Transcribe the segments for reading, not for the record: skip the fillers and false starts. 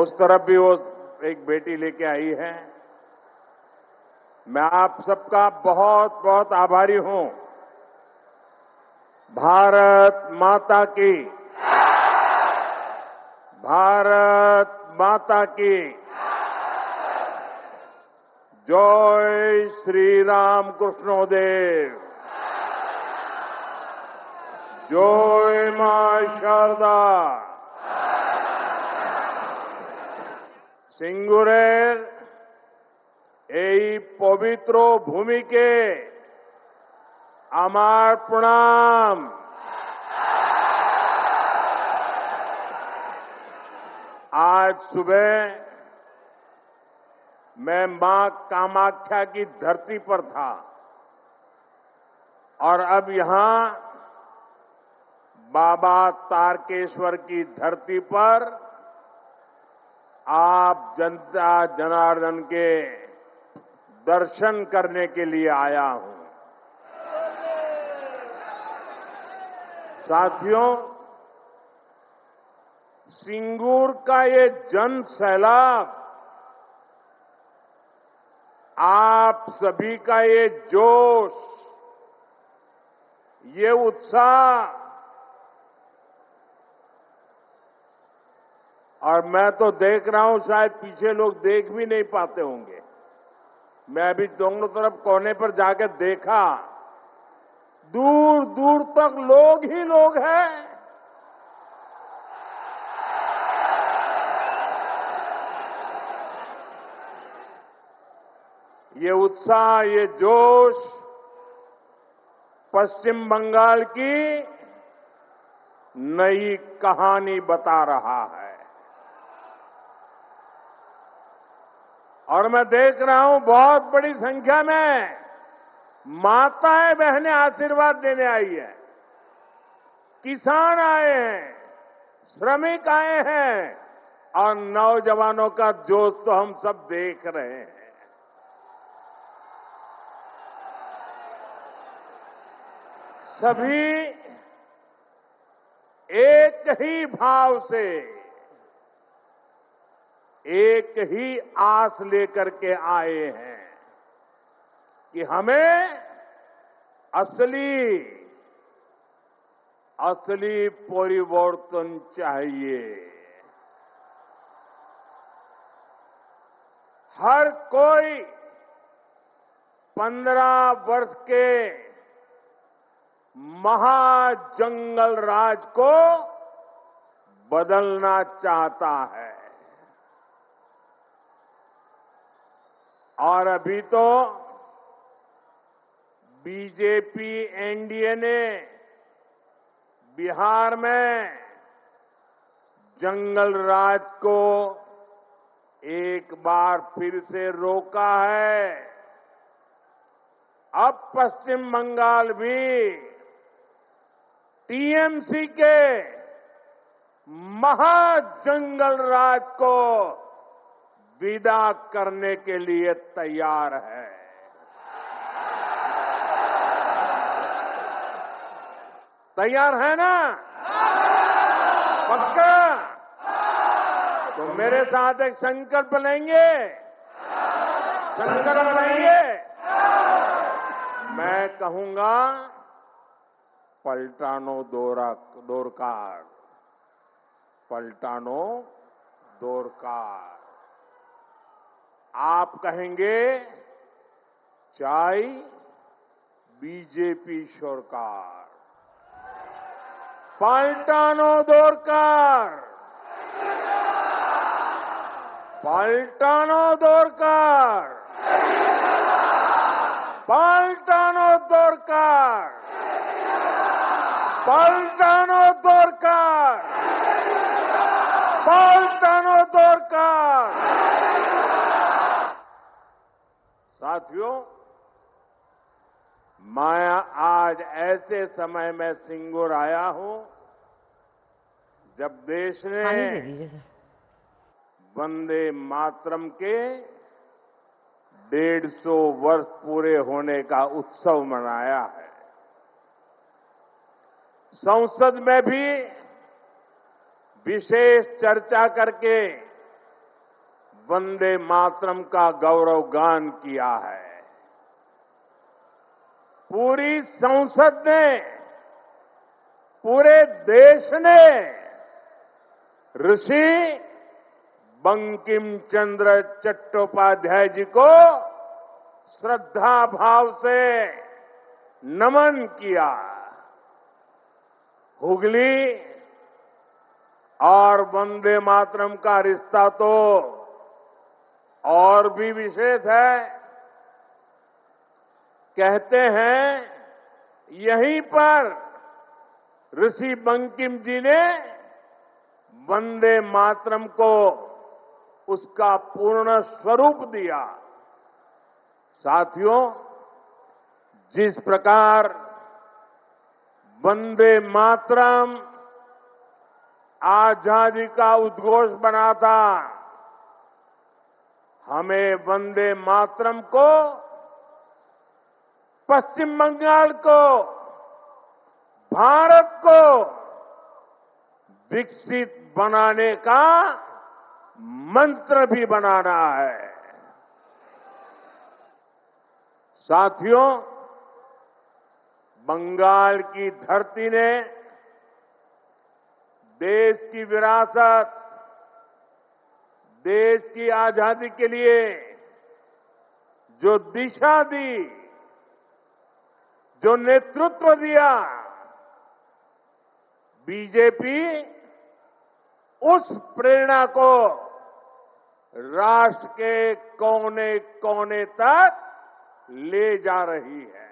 उस तरफ भी वो एक बेटी लेके आई है। मैं आप सबका बहुत बहुत आभारी हूं। भारत माता की, भारत माता की जय श्री राम कृष्णोदेव, जय मां शारदा। সিঙ্গুরের এই পবিত্র ভূমিকে আমার প্রণাম। आज सुबह मैं मां कामाख्या की धरती पर था और अब यहां बाबा तारकेश्वर की धरती पर आप जनता जनार्दन के दर्शन करने के लिए आया हूं। साथियों, सिंगूर का ये जन सैलाब, आप सभी का ये जोश, ये उत्साह, और मैं तो देख रहा हूं, शायद पीछे लोग देख भी नहीं पाते होंगे। मैं अभी दोनों तरफ कोने पर जाकर देखा, दूर दूर तक लोग ही लोग हैं। ये उत्साह, ये जोश पश्चिम बंगाल की नई कहानी बता रहा है। और मैं देख रहा हूं बहुत बड़ी संख्या में माताएं बहनें आशीर्वाद देने आई है, किसान आए हैं, श्रमिक आए हैं और नौजवानों का जोश तो हम सब देख रहे हैं। सभी एक ही भाव से, एक ही आस लेकर के आए हैं कि हमें असली परिवर्तन चाहिए। हर कोई 15 वर्ष के महाजंगल राज को बदलना चाहता है। और अभी तो बीजेपी एनडीए ने बिहार में जंगल राज को एक बार फिर से रोका है। अब पश्चिम बंगाल भी टीएमसी के महाजंगल राज को विदा करने के लिए तैयार है। तैयार है ना? पक्का? तो मेरे साथ एक संकल्प लेंगे? संकल्प लेंगे? मैं कहूंगा, पलटानो दोरकार, पलटानो दोरकार। आप कहेंगे चाय बीजेपी सरकार। पलटानो दोरकार, पलटानो दोरकार, पलटानो दोरकार, पलटानो दोरकार, पलटानो दोरकार। साथियों, मैं आज ऐसे समय में सिंगूर आया हूं जब देश ने पानी दे दीजिए सर। वंदे मातरम के 150 वर्ष पूरे होने का उत्सव मनाया है। संसद में भी विशेष चर्चा करके वंदे मातरम का गौरव गान किया है। पूरी संसद ने, पूरे देश ने ऋषि बंकिम चंद्र चट्टोपाध्याय जी को श्रद्धा भाव से नमन किया। हुगली और वंदे मातरम का रिश्ता तो और भी विशेष है। कहते हैं यहीं पर ऋषि बंकिम जी ने वंदे मातरम को उसका पूर्ण स्वरूप दिया। साथियों, जिस प्रकार वंदे मातरम आजादी का उद्घोष बना था, हमें वंदे मातरम को पश्चिम बंगाल को, भारत को विकसित बनाने का मंत्र भी बनाना है। साथियों, बंगाल की धरती ने देश की विरासत, देश की आजादी के लिए जो दिशा दी, जो नेतृत्व दिया, बीजेपी उस प्रेरणा को राष्ट्र के कोने कोने तक ले जा रही है।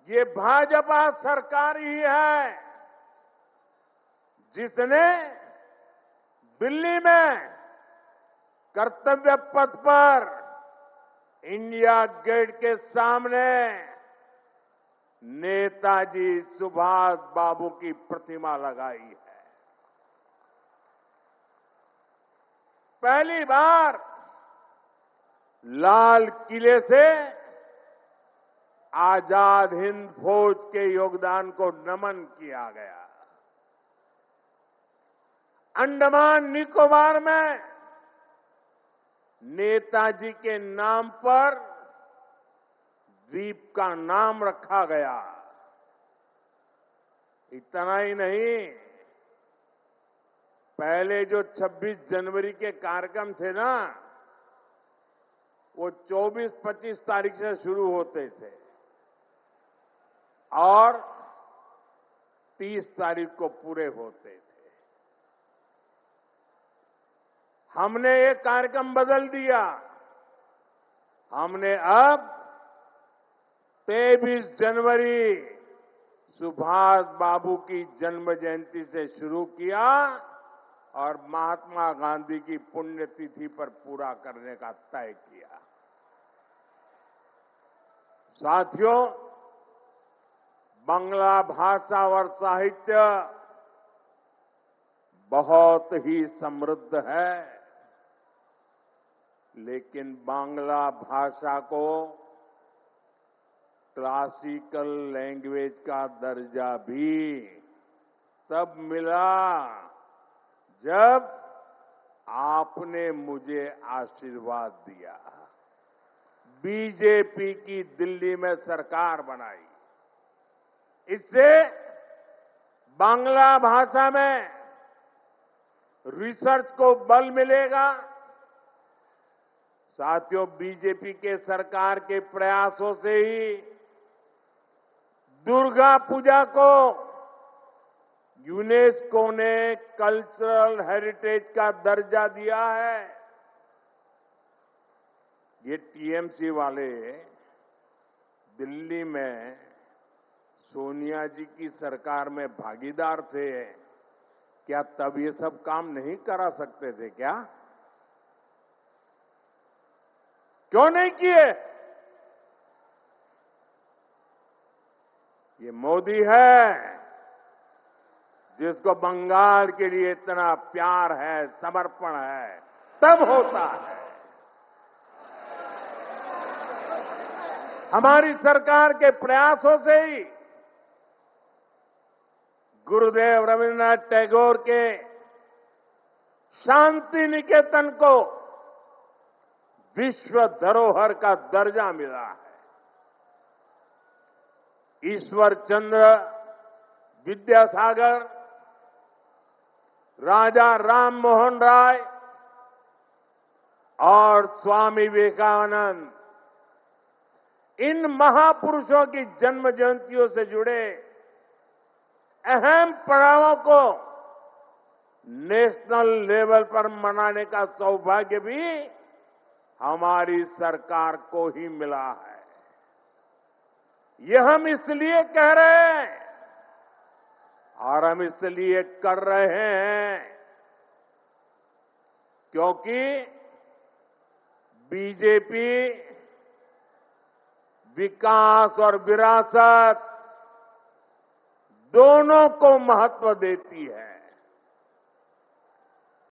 ये भाजपा सरकार ही है जिसने दिल्ली में कर्तव्य पथ पर इंडिया गेट के सामने नेताजी सुभाष बाबू की प्रतिमा लगाई है। पहली बार लाल किले से आजाद हिंद फौज के योगदान को नमन किया गया। अंडमान निकोबार में नेताजी के नाम पर द्वीप का नाम रखा गया। इतना ही नहीं, पहले जो 26 जनवरी के कार्यक्रम थे ना, वो 24-25 तारीख से शुरू होते थे और 30 तारीख को पूरे होते थे। हमने ये कार्यक्रम बदल दिया। हमने अब 23 जनवरी सुभाष बाबू की जन्म जयंती से शुरू किया और महात्मा गांधी की पुण्यतिथि पर पूरा करने का तय किया। साथियों, बांग्ला भाषा और साहित्य बहुत ही समृद्ध है, लेकिन बांग्ला भाषा को क्लासिकल लैंग्वेज का दर्जा भी तब मिला जब आपने मुझे आशीर्वाद दिया, बीजेपी की दिल्ली में सरकार बनाई। इससे बांग्ला भाषा में रिसर्च को बल मिलेगा। साथियों, बीजेपी के सरकार के प्रयासों से ही दुर्गा पूजा को यूनेस्को ने कल्चरल हेरिटेज का दर्जा दिया है। ये टीएमसी वाले दिल्ली में सोनिया जी की सरकार में भागीदार थे, क्या तब ये सब काम नहीं करा सकते थे क्या? क्यों नहीं किए? ये मोदी है जिसको बंगाल के लिए इतना प्यार है, समर्पण है, तब होता है। हमारी सरकार के प्रयासों से ही गुरुदेव रविन्द्रनाथ टैगोर के शांति निकेतन को विश्व धरोहर का दर्जा मिला है। ईश्वर चंद्र विद्यासागर, राजा राम मोहन राय और स्वामी विवेकानंद, इन महापुरुषों की जन्म जयंतियों से जुड़े अहम पड़ावों को नेशनल लेवल पर मनाने का सौभाग्य भी हमारी सरकार को ही मिला है। यह हम इसलिए कह रहे हैं और हम इसलिए कर रहे हैं क्योंकि बीजेपी विकास और विरासत दोनों को महत्व देती है।